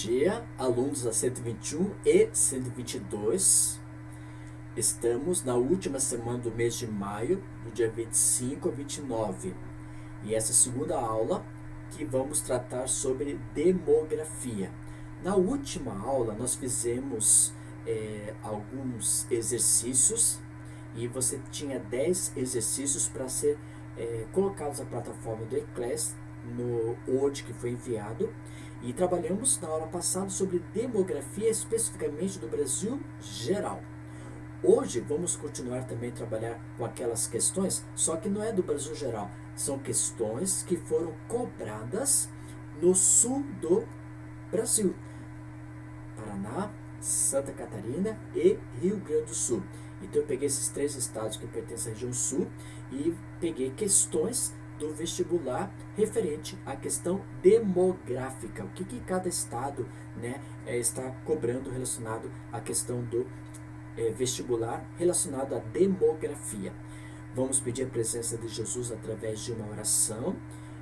dia, alunos da 121 e 122. Estamos na última semana do mês de maio, do dia 25 a 29. E essa é a segunda aula que vamos tratar sobre demografia. Na última aula nós fizemos alguns exercícios e você tinha 10 exercícios para ser colocados na plataforma do Eclass, no Word que foi enviado, e trabalhamos na aula passada sobre demografia, especificamente do Brasil geral. Hoje vamos continuar também a trabalhar com aquelas questões, só que não é do Brasil geral, são questões que foram cobradas no sul do Brasil: Paraná, Santa Catarina e Rio Grande do Sul. Então eu peguei esses 3 estados que pertencem à região sul e peguei questões do vestibular referente à questão demográfica. O que cada estado, está cobrando relacionado à questão do vestibular relacionado à demografia. Vamos pedir a presença de Jesus através de uma oração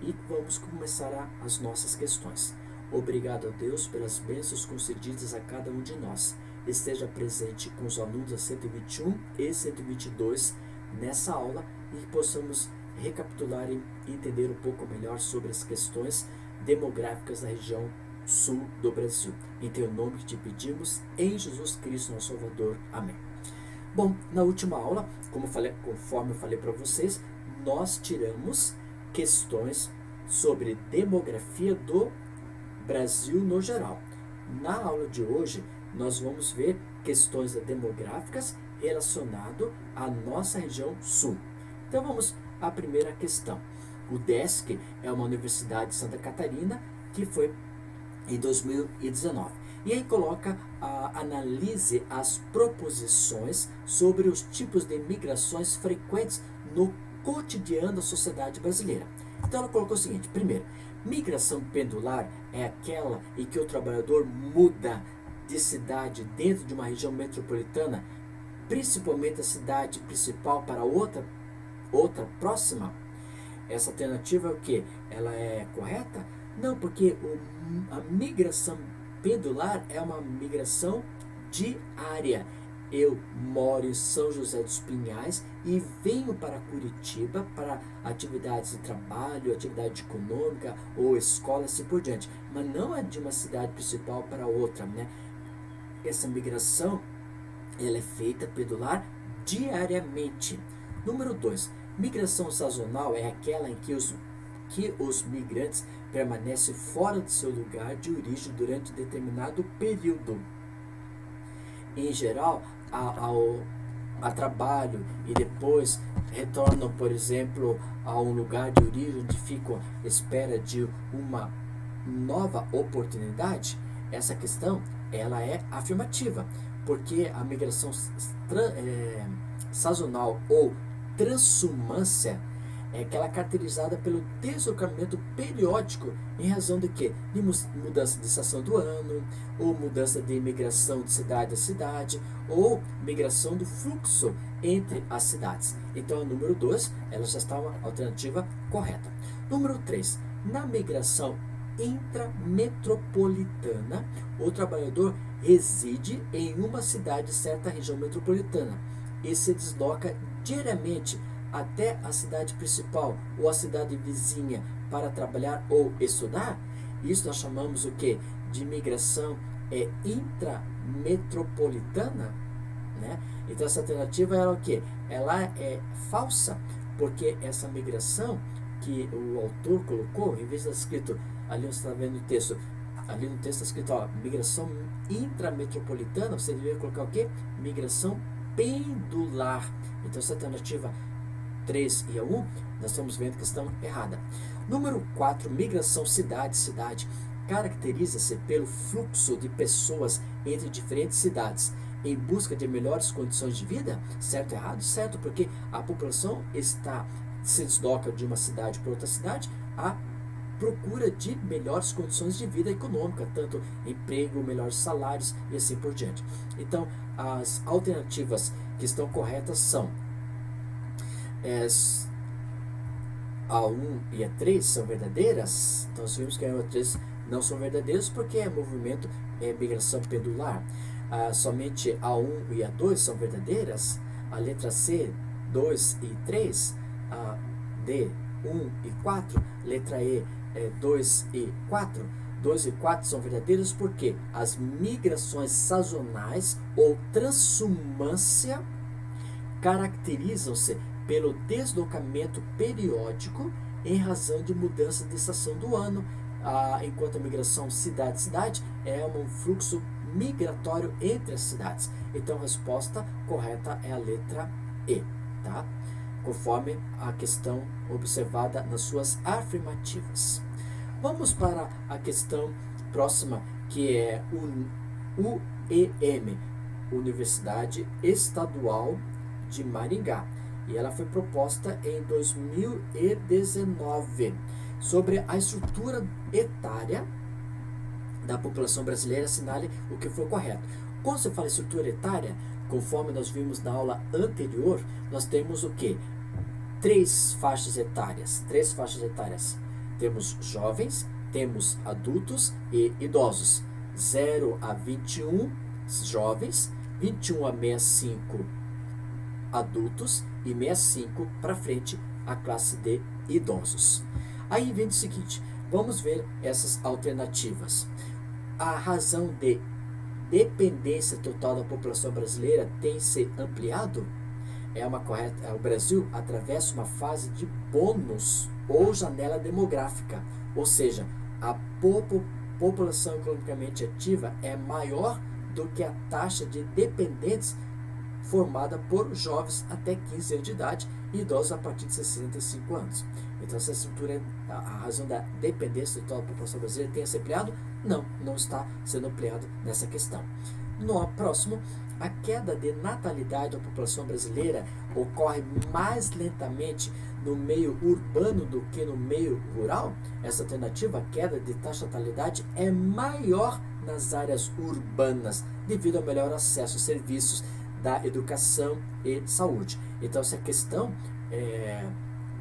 e vamos começar as nossas questões. Obrigado a Deus pelas bênçãos concedidas a cada um de nós. Esteja presente com os alunos da 121 e 122 nessa aula e que possamos recapitular e entender um pouco melhor sobre as questões demográficas da região sul do Brasil. Em teu nome que te pedimos, em Jesus Cristo, nosso Salvador. Amém. Bom, na última aula, conforme eu falei para vocês, nós tiramos questões sobre demografia do Brasil no geral. Na aula de hoje, nós vamos ver questões demográficas relacionadas à nossa região sul. Então vamos à primeira questão. O DESC é uma universidade de Santa Catarina que foi em 2019. E aí analise as proposições sobre os tipos de migrações frequentes no cotidiano da sociedade brasileira. Então ela colocou o seguinte: primeiro, migração pendular é aquela em que o trabalhador muda de cidade dentro de uma região metropolitana, principalmente a cidade principal, para outra próxima. Essa alternativa é o que? Ela é correta? Não, porque a migração pendular é uma migração diária. Eu moro em São José dos Pinhais e venho para Curitiba para atividades de trabalho, atividade econômica ou escola, assim por diante. Mas não é de uma cidade principal para outra, Essa migração ela é feita pendular diariamente. Número 2. Migração sazonal é aquela em que os migrantes permanecem fora de seu lugar de origem durante determinado período. Em geral, a trabalho e depois retornam, por exemplo, a um lugar de origem onde ficam à espera de uma nova oportunidade. Essa questão ela é afirmativa, porque a migração sazonal ou transhumância é aquela caracterizada pelo deslocamento periódico em razão de quê? De mudança de estação do ano, ou mudança de migração de cidade a cidade, ou migração do fluxo entre as cidades. Então, o número 2, ela já está uma alternativa correta. Número 3, na migração intrametropolitana, o trabalhador reside em uma cidade de certa região metropolitana e se desloca diariamente até a cidade principal ou a cidade vizinha para trabalhar ou estudar. Isso nós chamamos o que? De migração intrametropolitana, Então essa alternativa é o que? Ela é falsa, porque essa migração que o autor colocou, em vez de estar escrito, ali você está vendo o texto, ali no texto está escrito, migração intrametropolitana, você deveria colocar o que? Migração pendular. Então essa alternativa 3 e a 1, nós estamos vendo que estão errada. Número 4, migração cidade-cidade, caracteriza-se pelo fluxo de pessoas entre diferentes cidades em busca de melhores condições de vida. Certo ou errado? Certo, porque a população se desloca de uma cidade para outra cidade à procura de melhores condições de vida econômica, tanto emprego, melhores salários e assim por diante. Então, as alternativas que estão corretas são a 1 e a 3 são verdadeiras. Então nós vimos que a 1 e a 3 não são verdadeiros porque é movimento, migração pendular. Somente a 1 e a 2 são verdadeiras. A letra C, 2 e 3. A D, 1 e 4. Letra E, 2 e 4. 2 e 4 são verdadeiros porque as migrações sazonais ou transumância caracterizam-se pelo deslocamento periódico em razão de mudança de estação do ano, enquanto a migração cidade-cidade é um fluxo migratório entre as cidades. Então a resposta correta é a letra E, tá? Conforme a questão observada nas suas afirmativas. Vamos para a questão próxima, que é o UEM, Universidade Estadual de Maringá. E ela foi proposta em 2019 sobre a estrutura etária da população brasileira. Assinale o que foi correto. Quando se fala em estrutura etária, conforme nós vimos na aula anterior, nós temos o que? Três faixas etárias. Temos jovens, temos adultos e idosos. 0 a 21 jovens, 21 a 65 adultos e 65 para frente a classe de idosos. Aí vem o seguinte, vamos ver essas alternativas. A razão de dependência total da população brasileira tem se ampliado? É uma correta. O Brasil atravessa uma fase de bônus ou janela demográfica, ou seja, a população economicamente ativa é maior do que a taxa de dependentes formada por jovens até 15 anos de idade e idosos a partir de 65 anos. Então, essa estrutura, a razão da dependência total da população brasileira tenha se ampliado? Não, não está sendo ampliado nessa questão. No próximo, a queda de natalidade da população brasileira ocorre mais lentamente no meio urbano do que no meio rural? Essa alternativa, a queda de taxa de natalidade, é maior nas áreas urbanas, devido ao melhor acesso a serviços da educação e saúde. Então, essa questão,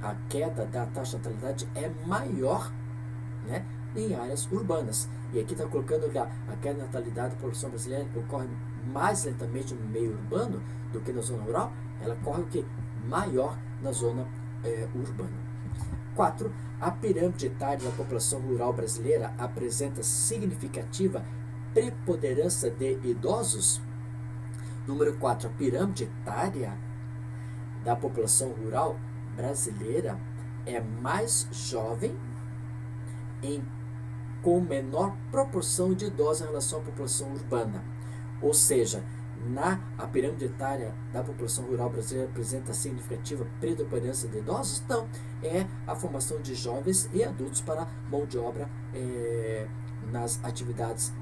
a queda da taxa de natalidade é maior, né, em áreas urbanas. E aqui está colocando que a queda de natalidade da população brasileira ocorre mais lentamente no meio urbano do que na zona rural. Ela ocorre o que? Maior na zona urbana. 4. A pirâmide etária da população rural brasileira apresenta significativa preponderância de idosos? Número 4. A pirâmide etária da população rural brasileira é mais jovem com menor proporção de idosos em relação à população urbana. Ou seja, a pirâmide etária da população rural brasileira apresenta significativa predominância de idosos? Não, é a formação de jovens e adultos para mão de obra nas atividades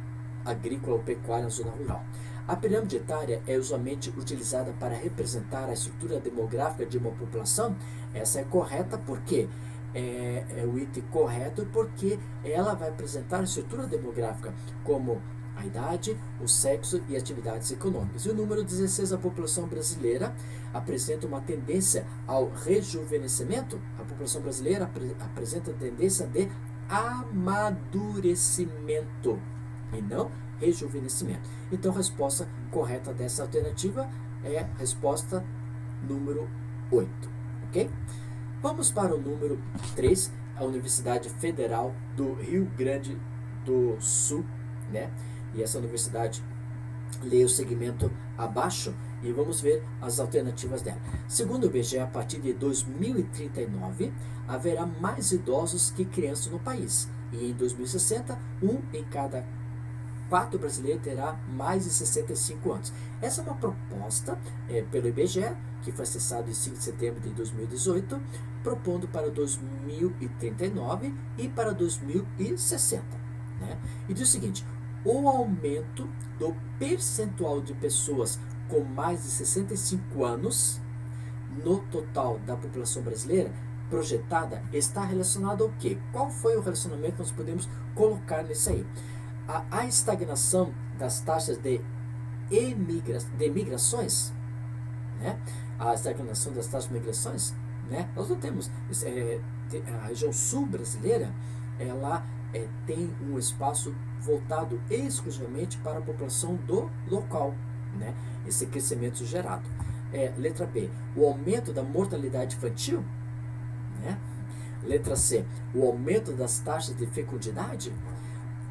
agrícola ou pecuária na zona rural. A pirâmide etária é usualmente utilizada para representar a estrutura demográfica de uma população. Essa é correta porque é o item correto, porque ela vai apresentar a estrutura demográfica como a idade, o sexo e atividades econômicas. E o número 16, a população brasileira apresenta uma tendência ao rejuvenescimento. A população brasileira apresenta tendência de amadurecimento e não rejuvenescimento. Então, a resposta correta dessa alternativa é a resposta número 8, ok? Vamos para o número 3, a Universidade Federal do Rio Grande do Sul, né? E essa universidade, leia o segmento abaixo e vamos ver as alternativas dela. Segundo o IBGE, a partir de 2039, haverá mais idosos que crianças no país. E em 2060, 1 em cada 4 brasileiros terá mais de 65 anos. Essa é uma proposta pelo IBGE, que foi acessado em 5 de setembro de 2018, propondo para 2039 e para 2060. Né? E diz o seguinte: o aumento do percentual de pessoas com mais de 65 anos no total da população brasileira projetada está relacionado ao quê? Qual foi o relacionamento que nós podemos colocar nisso aí? A estagnação das taxas de migrações, né? A estagnação das taxas de migrações, né? Nós não temos, a região sul brasileira, ela tem um espaço voltado exclusivamente para a população do local, né? Esse crescimento gerado. Letra B, o aumento da mortalidade infantil, né? Letra C, o aumento das taxas de fecundidade,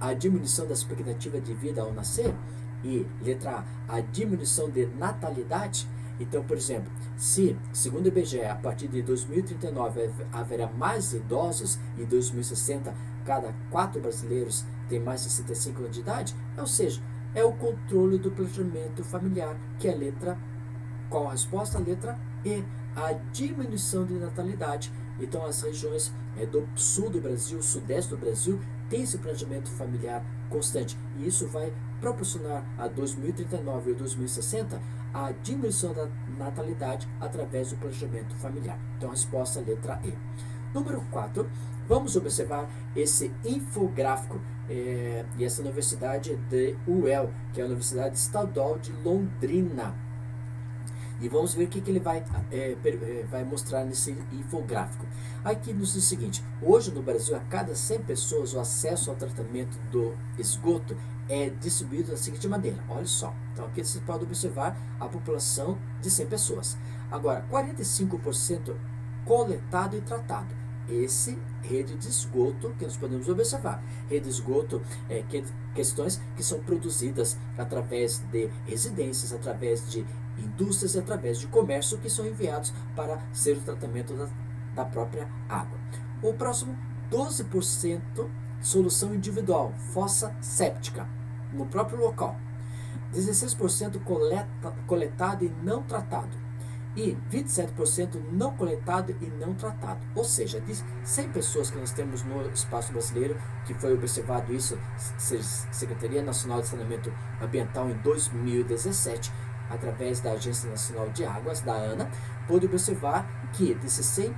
a diminuição da expectativa de vida ao nascer. E letra A, a diminuição de natalidade. Então, por exemplo, se, segundo o IBGE, a partir de 2039 haverá mais idosos e em 2060 cada 4 brasileiros tem mais de 65 anos de idade, ou seja, é o controle do planejamento familiar, que é a letra. Qual a resposta? A letra E, a diminuição de natalidade. Então, as regiões do sul do Brasil, sudeste do Brasil, têm esse planejamento familiar constante. E isso vai proporcionar a 2039 e 2060 a diminuição da natalidade através do planejamento familiar. Então, a resposta é a letra E. Número 4, vamos observar esse infográfico e essa universidade de UEL, que é a Universidade Estadual de Londrina. E vamos ver o que ele vai mostrar nesse infográfico. Aqui nos diz o seguinte: hoje no Brasil, a cada 100 pessoas, o acesso ao tratamento do esgoto é distribuído da seguinte maneira. Olha só. Então aqui você pode observar a população de 100 pessoas. Agora, 45% coletado e tratado. Esse rede de esgoto que nós podemos observar. Rede de esgoto questões que são produzidas através de residências, através de indústrias e através de comércio que são enviados para ser o tratamento da própria água. O próximo, 12% solução individual, fossa séptica, no próprio local. 16% coletado e não tratado. E 27% não coletado e não tratado. Ou seja, de 100 pessoas que nós temos no espaço brasileiro, que foi observado isso, Secretaria Nacional de Saneamento Ambiental em 2017, através da Agência Nacional de Águas, da ANA, pôde observar que desses 100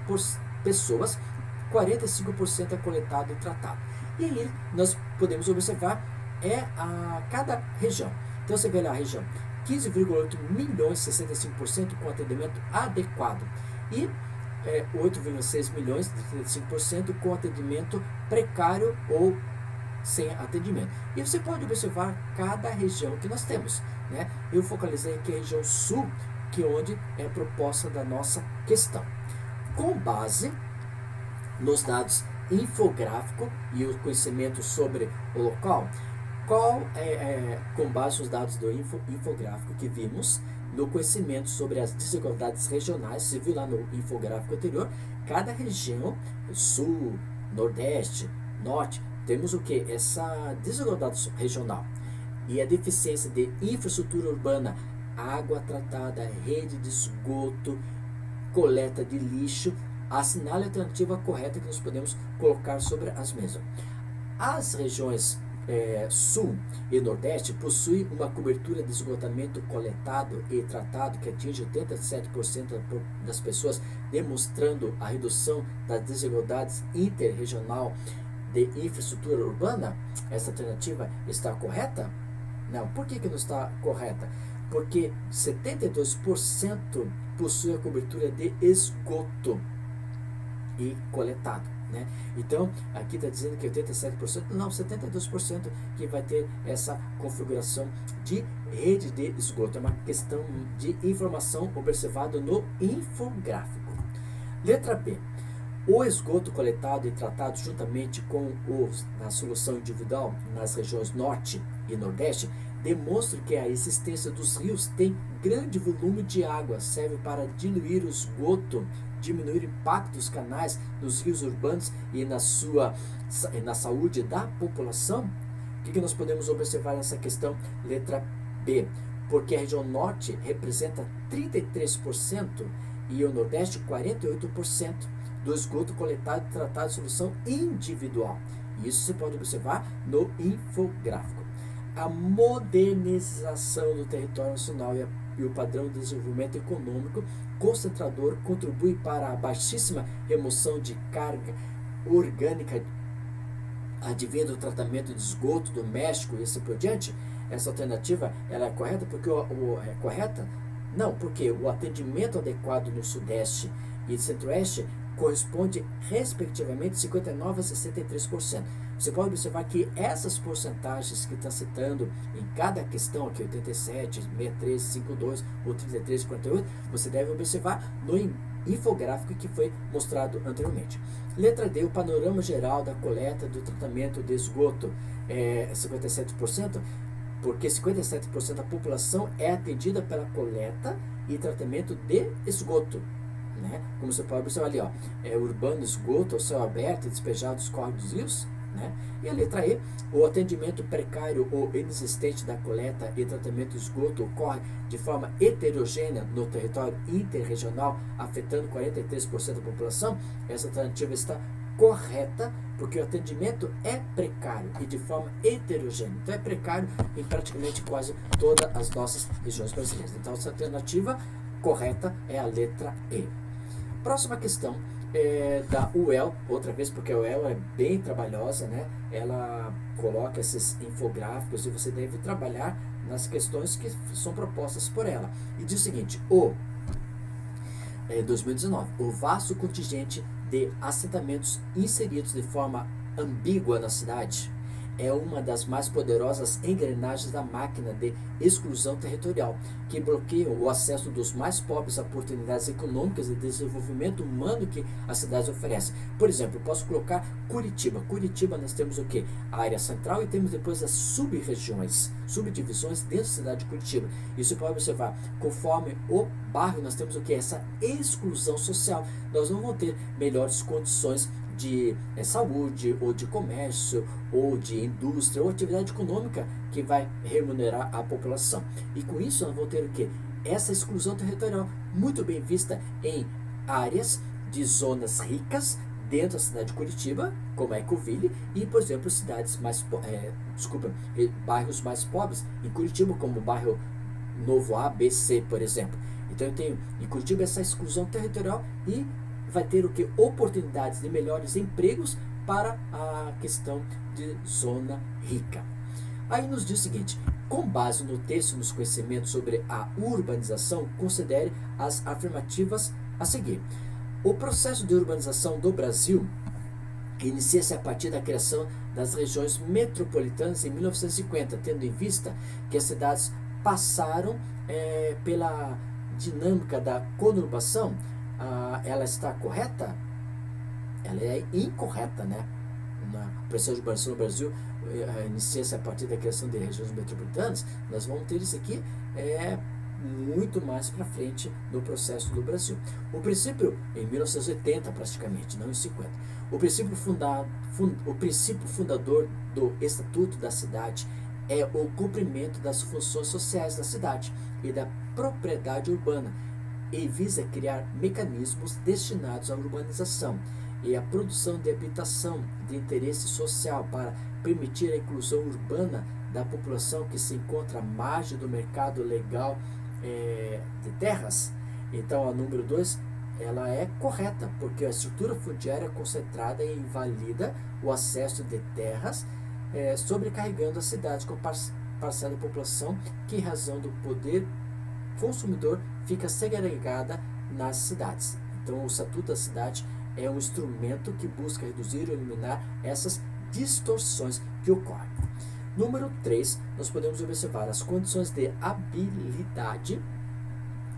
pessoas, 45% é coletado e tratado. E aí nós podemos observar a cada região. Então você vê lá a região, 15,8 milhões, 65% com atendimento adequado. E 8,6 milhões, 35% com atendimento precário ou sem atendimento. E você pode observar cada região que nós temos, né? Eu focalizei aqui a região sul, que é onde é a proposta da nossa questão. Com base nos dados infográfico e o conhecimento sobre o local, com base nos dados do infográfico que vimos, no conhecimento sobre as desigualdades regionais, você viu lá no infográfico anterior, cada região, sul, nordeste, norte, temos o que? Essa desigualdade regional e a deficiência de infraestrutura urbana, água tratada, rede de esgoto, coleta de lixo, assinale a alternativa correta que nós podemos colocar sobre as mesmas. As regiões sul e nordeste possuem uma cobertura de esgotamento coletado e tratado que atinge 87% das pessoas, demonstrando a redução das desigualdades interregional de infraestrutura urbana. Essa alternativa está correta? Não. Por que não está correta? Porque 72% possui a cobertura de esgoto e coletado, né? Então, aqui está dizendo que 87%, não, 72% que vai ter essa configuração de rede de esgoto. É uma questão de informação observada no infográfico. Letra B. O esgoto coletado e tratado juntamente com a solução individual nas regiões norte e nordeste demonstra que a existência dos rios tem grande volume de água, serve para diluir o esgoto, diminuir o impacto dos canais nos rios urbanos e na saúde da população. O que nós podemos observar nessa questão? Letra B. Porque a região norte representa 33% e o nordeste 48% do esgoto coletado e tratado de solução individual. Isso você pode observar no infográfico. A modernização do território nacional e o padrão de desenvolvimento econômico concentrador contribui para a baixíssima remoção de carga orgânica advinda do tratamento de esgoto doméstico e assim por diante. Essa alternativa ela é correta porque é correta? Não, porque o atendimento adequado no sudeste e centro-oeste corresponde respectivamente 59% a 63%. Você pode observar que essas porcentagens que está citando em cada questão, aqui 87, 63, 52 ou 33, 48, você deve observar no infográfico que foi mostrado anteriormente. Letra D, o panorama geral da coleta do tratamento de esgoto é 57%, porque 57% da população é atendida pela coleta e tratamento de esgoto. Né? Como você pode observar ali, ó, urbano, esgoto, ao céu aberto, despejado dos córregos dos rios. Né? E a letra E, o atendimento precário ou inexistente da coleta e tratamento de esgoto ocorre de forma heterogênea no território interregional, afetando 43% da população. Essa alternativa está correta, porque o atendimento é precário e de forma heterogênea. Então é precário em praticamente quase todas as nossas regiões brasileiras. Então essa alternativa correta é a letra E. Próxima questão é da UEL, outra vez, porque a UEL é bem trabalhosa, né? Ela coloca esses infográficos e você deve trabalhar nas questões que são propostas por ela. E diz o seguinte: 2019, o vasto contingente de assentamentos inseridos de forma ambígua na cidade é uma das mais poderosas engrenagens da máquina de exclusão territorial, que bloqueiam o acesso dos mais pobres a oportunidades econômicas e desenvolvimento humano que as cidades oferecem. Por exemplo, eu posso colocar Curitiba. Curitiba nós temos o quê? A área central e temos depois as sub-regiões, subdivisões dentro da cidade de Curitiba. Isso pode observar, conforme o bairro nós temos o quê? Essa exclusão social. Nós não vamos ter melhores condições de saúde, ou de comércio, ou de indústria, ou atividade econômica que vai remunerar a população. E com isso nós vamos ter o quê? Essa exclusão territorial muito bem vista em áreas de zonas ricas dentro da cidade de Curitiba, como a Ecoville, e, por exemplo, cidades mais bairros mais pobres em Curitiba, como o bairro Novo A, B, C, por exemplo. Então eu tenho em Curitiba essa exclusão territorial e vai ter o que? Oportunidades de melhores empregos para a questão de zona rica. Aí nos diz o seguinte: com base no texto e nos conhecimentos sobre a urbanização, considere as afirmativas a seguir. O processo de urbanização do Brasil inicia-se a partir da criação das regiões metropolitanas em 1950, tendo em vista que as cidades passaram pela dinâmica da conurbação. Ela está correta? Ela é incorreta, né? O processo de urbanização no Brasil inicia-se a partir da criação de regiões metropolitanas. Nós vamos ter isso aqui muito mais para frente no processo do Brasil. O princípio, em 1980 praticamente, não em 50. O princípio fundador do Estatuto da Cidade é o cumprimento das funções sociais da cidade e da propriedade urbana, e visa criar mecanismos destinados à urbanização e à produção de habitação de interesse social para permitir a inclusão urbana da população que se encontra à margem do mercado legal de terras. Então, a número 2, ela é correta, porque a estrutura fundiária concentrada invalida o acesso de terras, sobrecarregando as cidades com parcela da população que, em razão do poder consumidor, fica segregada nas cidades. Então, o Estatuto da Cidade é um instrumento que busca reduzir ou eliminar essas distorções que ocorrem. Número 3, nós podemos observar as condições de habilidade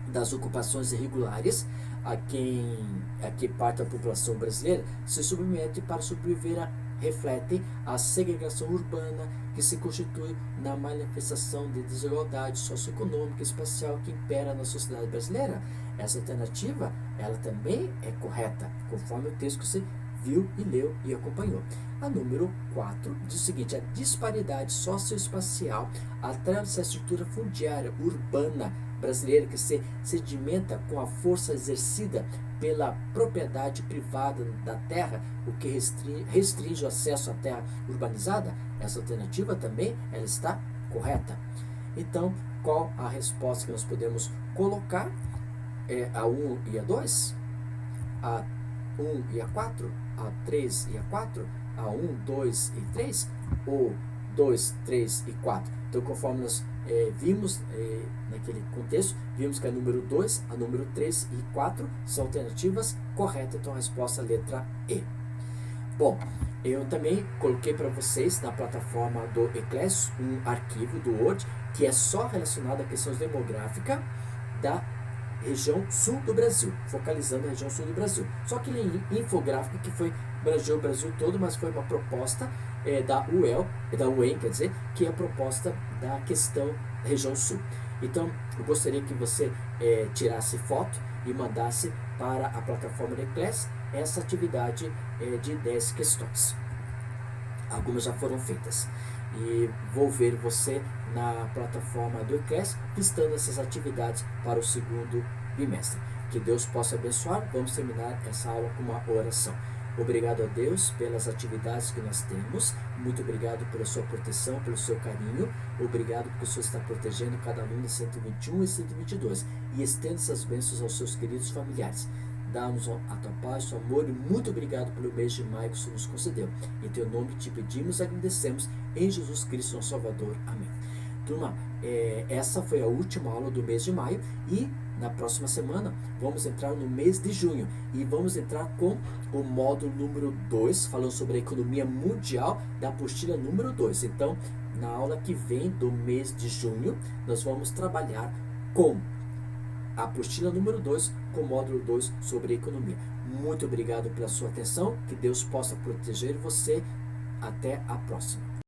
das ocupações irregulares a que parte da população brasileira se submete para sobreviver refletem a segregação urbana que se constitui na manifestação de desigualdade socioeconômica e espacial que impera na sociedade brasileira. Essa alternativa, ela também é correta, conforme o texto que você viu e leu e acompanhou. A número 4 diz o seguinte: a disparidade socioespacial atravessa a estrutura fundiária urbana brasileira que se sedimenta com a força exercida pela propriedade privada da terra, o que restringe o acesso à terra urbanizada. Essa alternativa também ela está correta. Então, qual a resposta que nós podemos colocar? A 1 e a 2? A 1 e a 4? A 3 e a 4? A 1, 2 e 3? Ou 2, 3 e 4? Então, conforme nós vimos naquele contexto, vimos que a número 2, a número 3 e 4 são alternativas corretas. Então, a resposta é a letra E. Bom, eu também coloquei para vocês na plataforma do Eclesiastes um arquivo do Word que é só relacionado à questão demográfica da região sul do Brasil, focalizando a região sul do Brasil. Só que ele é infográfico que foi abrangeu o Brasil todo, mas foi uma proposta da UEM, quer dizer, que é a proposta da questão da região sul. Então, eu gostaria que você tirasse foto e mandasse para a plataforma do Eclesiastes essa atividade de 10 questões. Algumas já foram feitas. E vou ver você na plataforma do Eclesiastes listando essas atividades para o segundo bimestre. Que Deus possa abençoar. Vamos terminar essa aula com uma oração. Obrigado a Deus pelas atividades que nós temos. Muito obrigado pela sua proteção, pelo seu carinho. Obrigado porque o Senhor está protegendo cada aluno de 121 e 122. E estenda essas bênçãos aos seus queridos familiares. Dá-nos a tua paz, o teu amor e muito obrigado pelo mês de maio que o Senhor nos concedeu. Em teu nome te pedimos e agradecemos em Jesus Cristo, nosso Salvador. Amém. Turma, essa foi a última aula do mês de maio e na próxima semana vamos entrar no mês de junho e vamos entrar com o módulo número 2, falando sobre a economia mundial da apostila número 2. Então, na aula que vem do mês de junho, nós vamos trabalhar com a apostila número 2, com o módulo 2 sobre economia. Muito obrigado pela sua atenção, que Deus possa proteger você. Até a próxima.